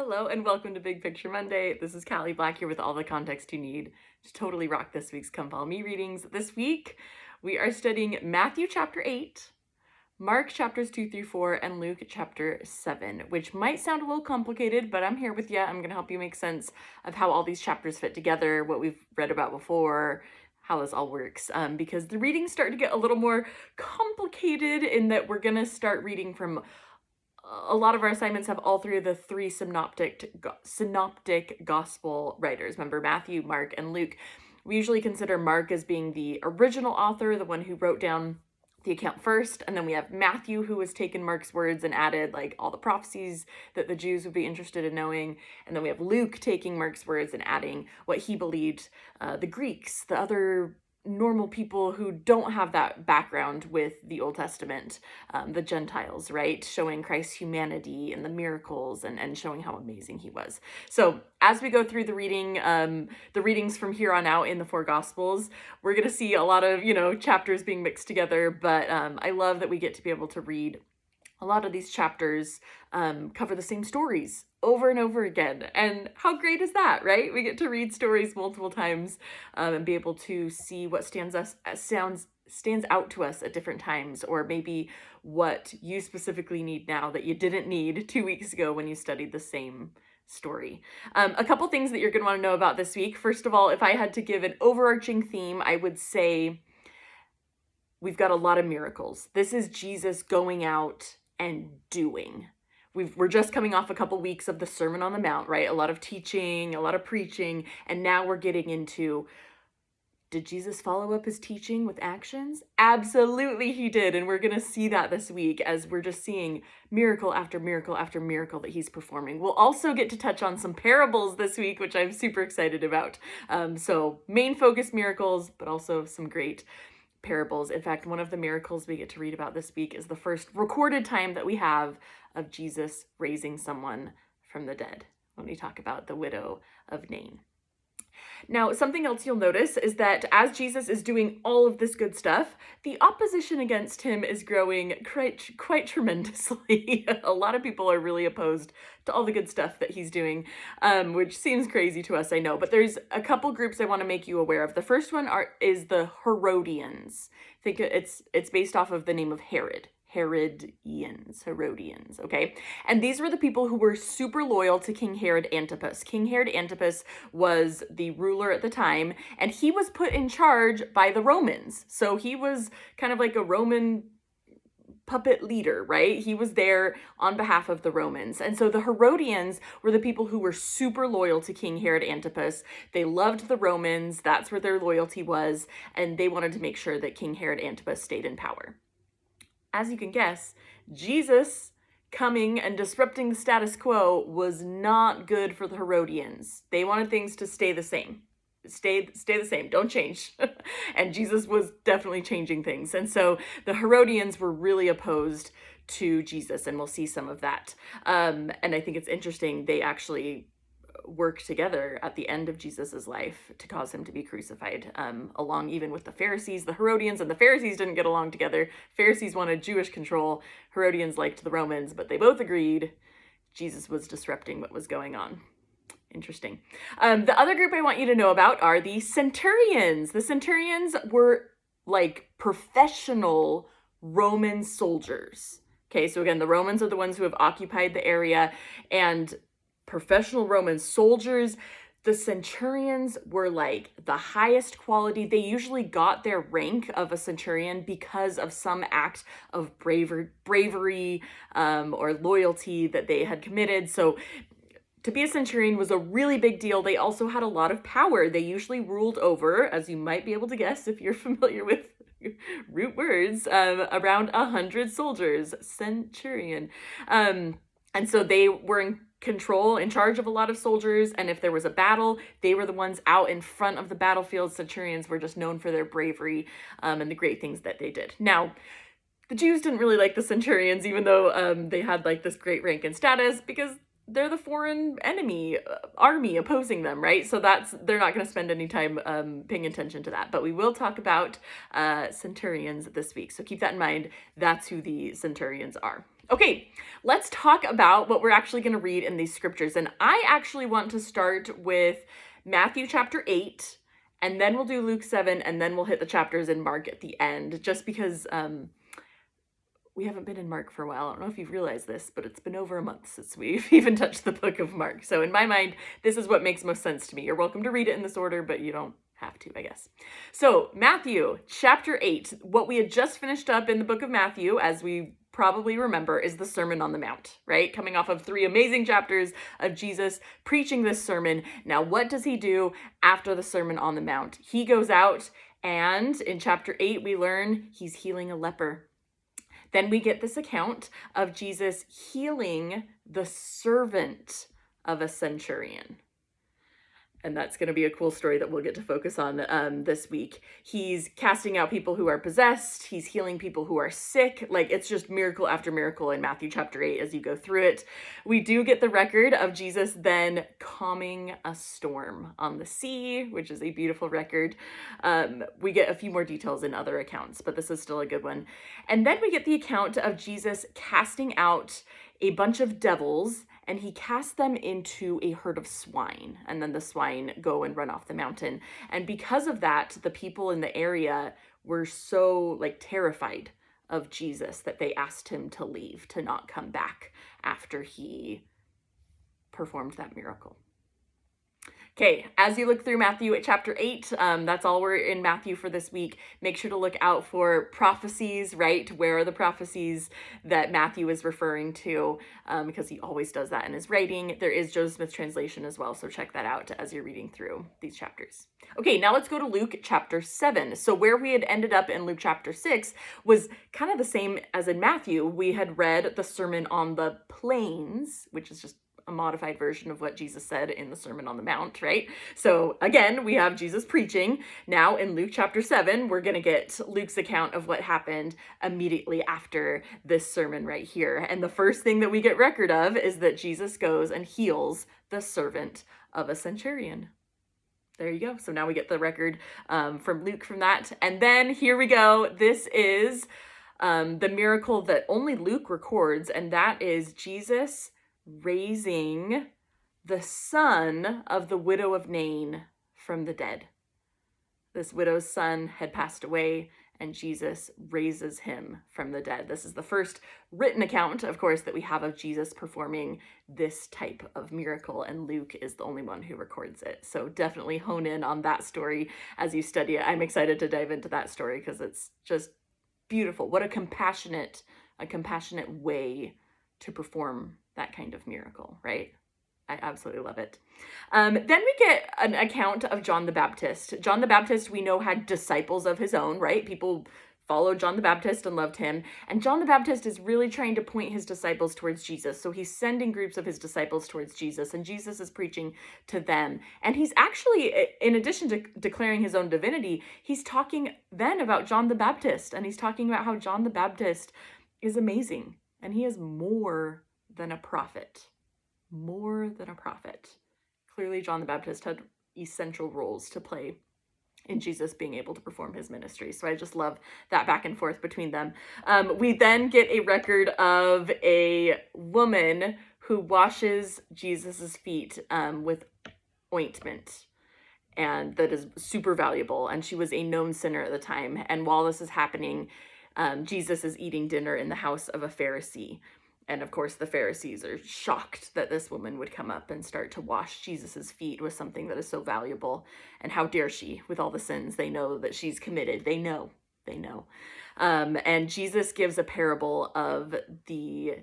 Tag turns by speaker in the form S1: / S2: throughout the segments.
S1: Hello and welcome to Big Picture Monday. This is Cali Black here with all the context you need to totally rock this week's Come Follow Me readings. This week, we are studying Matthew chapter 8, Mark chapters 2 through 4, and Luke chapter 7, which might sound a little complicated, but I'm here with you. I'm going to help you make sense of how all these chapters fit together, what we've read about before, how this all works, because the readings start to get a little more complicated in that we're going to start reading from a lot of our assignments have all three of the three synoptic gospel writers. Remember, Matthew, Mark, and Luke. We usually consider Mark as being the original author, the one who wrote down the account first, and then we have Matthew, who has taken Mark's words and added like all the prophecies that the Jews would be interested in knowing, and then we have Luke taking Mark's words and adding what he believed the Greeks, the other normal people who don't have that background with the Old Testament, the Gentiles, right? Showing Christ's humanity and the miracles and showing how amazing he was. So as we go through the readings from here on out in the four Gospels, we're going to see a lot of, chapters being mixed together, but I love that we get to be able to read a lot of these chapters cover the same stories over and over again. And how great is that, right? We get to read stories multiple times and be able to see what stands out to us at different times, or maybe what you specifically need now that you didn't need 2 weeks ago when you studied the same story. A couple things that you're going to want to know about this week. First of all, if I had to give an overarching theme, I would say we've got a lot of miracles. This is Jesus going out and doing. We're just coming off a couple weeks of the Sermon on the Mount, right? A lot of teaching, a lot of preaching, and now we're getting into, did Jesus follow up his teaching with actions? Absolutely he did, and we're going to see that this week as we're just seeing miracle after miracle after miracle that he's performing. We'll also get to touch on some parables this week, which I'm super excited about. So main focus miracles, but also some great parables. In fact, one of the miracles we get to read about this week is the first recorded time that we have of Jesus raising someone from the dead, when we talk about the widow of Nain. Now, something else you'll notice is that as Jesus is doing all of this good stuff, the opposition against him is growing quite tremendously. A lot of people are really opposed to all the good stuff that he's doing, which seems crazy to us, I know. But there's a couple groups I want to make you aware of. The first one is the Herodians. Think it's based off of the name of Herod. Herodians, okay? And these were the people who were super loyal to King Herod Antipas. King Herod Antipas was the ruler at the time, and he was put in charge by the Romans. So he was kind of like a Roman puppet leader, right? He was there on behalf of the Romans. And so the Herodians were the people who were super loyal to King Herod Antipas. They loved the Romans. That's where their loyalty was. And they wanted to make sure that King Herod Antipas stayed in power. As you can guess, Jesus coming and disrupting the status quo was not good for the Herodians. They wanted things to stay the same. Stay the same, don't change. And Jesus was definitely changing things. And so the Herodians were really opposed to Jesus, and we'll see some of that. And I think it's interesting, they actually work together at the end of Jesus's life to cause him to be crucified, along even with the Pharisees. The Herodians and the Pharisees didn't get along together. Pharisees wanted Jewish control. Herodians liked the Romans, but they both agreed Jesus was disrupting what was going on. Interesting. The other group I want you to know about are the centurions. The centurions were like professional Roman soldiers. Okay, so again, the Romans are the ones who have occupied the area, and professional Roman soldiers. The centurions were like the highest quality. They usually got their rank of a centurion because of some act of bravery or loyalty that they had committed. So to be a centurion was a really big deal. They also had a lot of power. They usually ruled over, as you might be able to guess if you're familiar with root words, around 100 soldiers. Centurion. And so they were in charge of a lot of soldiers, and if there was a battle, they were the ones out in front of the battlefield. Centurions were just known for their bravery and the great things that they did. Now, the Jews didn't really like the centurions, even though they had like this great rank and status, because they're the foreign enemy army opposing them, right? So they're not going to spend any time paying attention to that. But we will talk about centurions this week. So keep that in mind. That's who the centurions are. Okay, let's talk about what we're actually going to read in these scriptures. And I actually want to start with Matthew chapter 8, and then we'll do Luke 7, and then we'll hit the chapters in Mark at the end, just because we haven't been in Mark for a while. I don't know if you've realized this, but it's been over a month since we've even touched the book of Mark. So in my mind, this is what makes most sense to me. You're welcome to read it in this order, but you don't have to, I guess. So Matthew chapter 8, what we had just finished up in the book of Matthew, as we probably remember, is the Sermon on the Mount, right? Coming off of 3 amazing chapters of Jesus preaching this sermon. Now, what does he do after the Sermon on the Mount? He goes out, and in chapter 8, we learn he's healing a leper. Then we get this account of Jesus healing the servant of a centurion. And that's going to be a cool story that we'll get to focus on this week. He's casting out people who are possessed. He's healing people who are sick. Like, it's just miracle after miracle in Matthew chapter 8 as you go through it. We do get the record of Jesus then calming a storm on the sea, which is a beautiful record. We get a few more details in other accounts, but this is still a good one. And then we get the account of Jesus casting out a bunch of devils, and he casts them into a herd of swine, and then the swine go and run off the mountain. And because of that, the people in the area were so terrified of Jesus that they asked him to leave, to not come back after he performed that miracle. Okay, as you look through Matthew at chapter 8, that's all we're in Matthew for this week. Make sure to look out for prophecies, right? Where are the prophecies that Matthew is referring to? Because he always does that in his writing. There is Joseph Smith's translation as well, so check that out as you're reading through these chapters. Okay, now let's go to Luke chapter 7. So where we had ended up in Luke chapter 6 was kind of the same as in Matthew. We had read the Sermon on the Plains, which is just a modified version of what Jesus said in the Sermon on the Mount, right? So again, we have Jesus preaching. Now in Luke chapter 7, we're going to get Luke's account of what happened immediately after this sermon right here. And the first thing that we get record of is that Jesus goes and heals the servant of a centurion. There you go. So now we get the record from Luke from that. And then here we go. This is the miracle that only Luke records, and that is Jesus raising the son of the widow of Nain from the dead. This widow's son had passed away, and Jesus raises him from the dead. This is the first written account, of course, that we have of Jesus performing this type of miracle, and Luke is the only one who records it. So definitely hone in on that story as you study it. I'm excited to dive into that story because it's just beautiful. What a compassionate way to perform that kind of miracle, right? I absolutely love it. Then we get an account of John the Baptist. John the Baptist, we know, had disciples of his own, right? People followed John the Baptist and loved him. And John the Baptist is really trying to point his disciples towards Jesus. So he's sending groups of his disciples towards Jesus, and Jesus is preaching to them. And he's actually, in addition to declaring his own divinity, he's talking then about John the Baptist. And he's talking about how John the Baptist is amazing. And he is more than a prophet. More than a prophet. Clearly, John the Baptist had essential roles to play in Jesus being able to perform his ministry. So I just love that back and forth between them. We then get a record of a woman who washes Jesus's feet with ointment. And that is super valuable. And she was a known sinner at the time. And while this is happening, Jesus is eating dinner in the house of a Pharisee. And of course, the Pharisees are shocked that this woman would come up and start to wash Jesus's feet with something that is so valuable. And how dare she, with all the sins they know that she's committed. They know. And Jesus gives a parable of the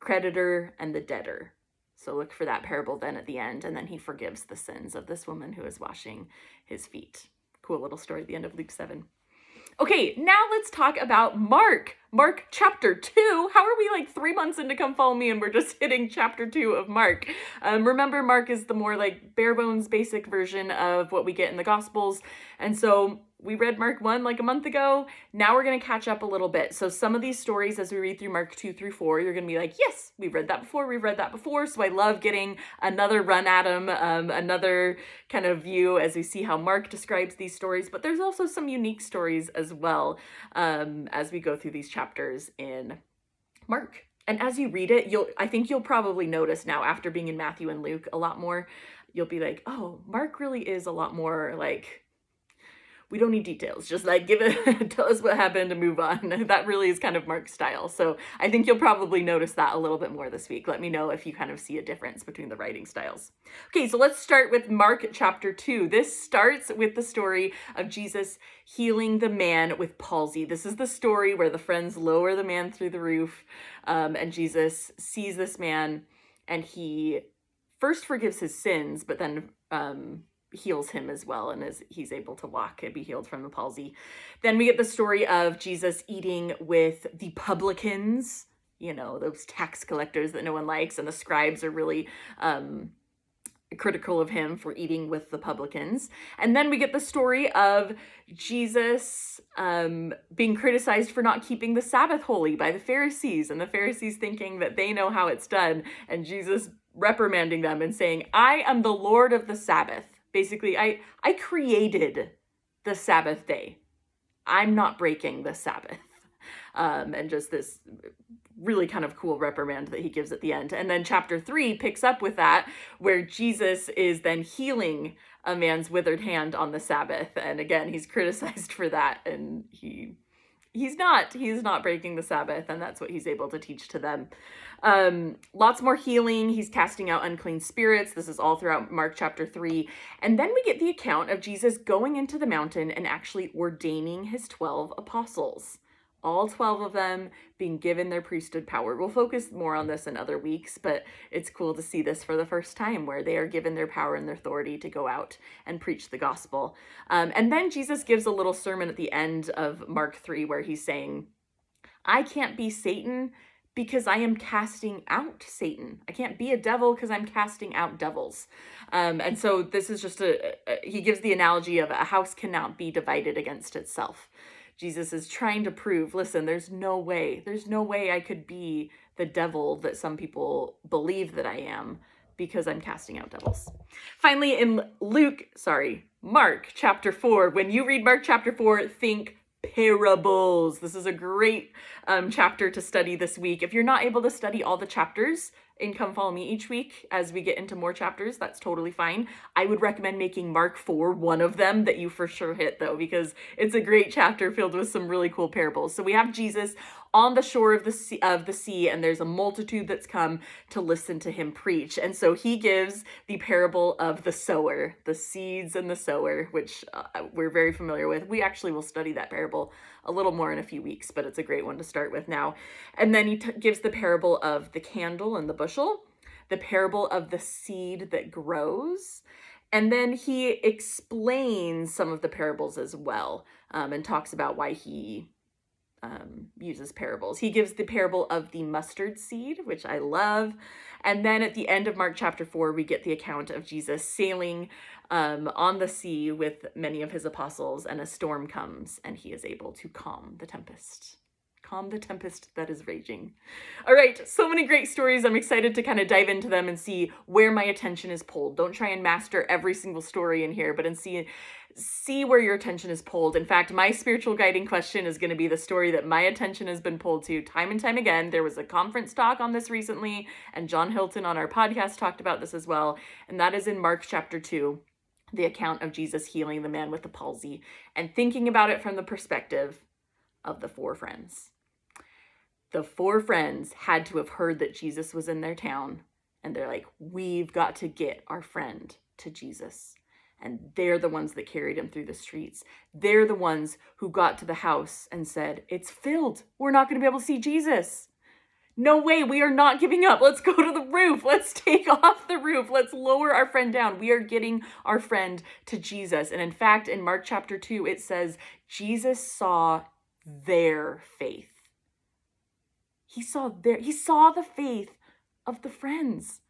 S1: creditor and the debtor. So look for that parable then at the end. And then he forgives the sins of this woman who is washing his feet. Cool little story at the end of Luke 7. Okay, now let's talk about Mark. Mark chapter 2. How are we 3 months into Come Follow Me and we're just hitting chapter 2 of Mark? Remember, Mark is the more bare bones basic version of what we get in the Gospels. And so we read Mark 1 a month ago. Now we're going to catch up a little bit. So some of these stories as we read through Mark 2 through 4, you're going to be like, yes, we've read that before. So I love getting another run at them, another kind of view as we see how Mark describes these stories. But there's also some unique stories as well as we go through these chapters in Mark. And as you read it, I think you'll probably notice now, after being in Matthew and Luke a lot more, you'll be like, oh, Mark really is a lot more like, we don't need details. Just like tell us what happened and move on. That really is kind of Mark's style. So I think you'll probably notice that a little bit more this week. Let me know if you kind of see a difference between the writing styles. Okay, so let's start with Mark chapter 2. This starts with the story of Jesus healing the man with palsy. This is the story where the friends lower the man through the roof, and Jesus sees this man, and he first forgives his sins, but then heals him as well, and as he's able to walk and be healed from the palsy. Then we get the story of Jesus eating with the publicans, those tax collectors that no one likes, and the scribes are really critical of him for eating with the publicans. And then we get the story of Jesus being criticized for not keeping the Sabbath holy by the Pharisees, and the Pharisees thinking that they know how it's done, and Jesus reprimanding them and saying, I am the Lord of the Sabbath. Basically, I created the Sabbath day. I'm not breaking the Sabbath. And just this really kind of cool reprimand that he gives at the end. And then chapter 3 picks up with that, where Jesus is then healing a man's withered hand on the Sabbath. And again, he's criticized for that. And he's not breaking the Sabbath, and that's what he's able to teach to them. Lots more healing. He's casting out unclean spirits. This is all throughout Mark chapter 3. And then we get the account of Jesus going into the mountain and actually ordaining his 12 apostles. All 12 of them being given their priesthood power. We'll focus more on this in other weeks, but it's cool to see this for the first time, where they are given their power and their authority to go out and preach the gospel. And then Jesus gives a little sermon at the end of Mark 3 where he's saying, I can't be Satan because I am casting out Satan. I can't be a devil because I'm casting out devils. And so this is just he gives the analogy of a house cannot be divided against itself. Jesus is trying to prove, listen, there's no way I could be the devil that some people believe that I am, because I'm casting out devils. Finally, in Mark chapter 4, when you read Mark chapter 4, think parables. This is a great chapter to study this week. If you're not able to study all the chapters and come follow me each week as we get into more chapters, that's totally fine. I would recommend making Mark 4 one of them that you for sure hit, though, because it's a great chapter filled with some really cool parables. So we have Jesus on the shore of the sea, and there's a multitude that's come to listen to him preach. And so he gives the parable of the sower, the seeds and the sower, which we're very familiar with. We actually will study that parable a little more in a few weeks, but it's a great one to start with now. And then he gives the parable of the candle and the bushel, the parable of the seed that grows, and then he explains some of the parables as well, and talks about why he uses parables. He gives the parable of the mustard seed, which I love. And then at the end of Mark chapter 4, we get the account of Jesus sailing on the sea with many of his apostles, and a storm comes, and he is able to calm the tempest that is raging. All right, so many great stories. I'm excited to kind of dive into them and see where my attention is pulled. Don't try and master every single story in here, but see where your attention is pulled. In fact, my spiritual guiding question is going to be the story that my attention has been pulled to time and time again. There was a conference talk on this recently, and John Hilton on our podcast talked about this as well, and that is in Mark chapter 2, the account of Jesus healing the man with the palsy, and thinking about it from the perspective of the 4 friends. The 4 friends had to have heard that Jesus was in their town, and they're like, we've got to get our friend to Jesus. And they're the ones that carried him through the streets. They're the ones who got to the house and said, it's filled. We're not going to be able to see Jesus. No way, we are not giving up. Let's go to the roof. Let's take off the roof. Let's lower our friend down. We are getting our friend to Jesus. And in fact, in Mark chapter 2, it says, Jesus saw their faith. He saw the faith of the friends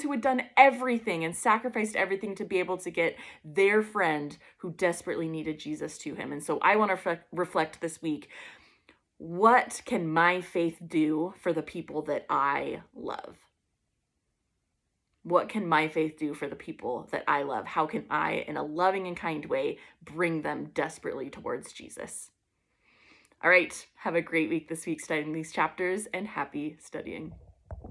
S1: who had done everything and sacrificed everything to be able to get their friend who desperately needed Jesus to him. And so I want to reflect this week, what can my faith do for the people that I love? What can my faith do for the people that I love? How can I, in a loving and kind way, bring them desperately towards Jesus? All right, have a great week this week studying these chapters, and happy studying.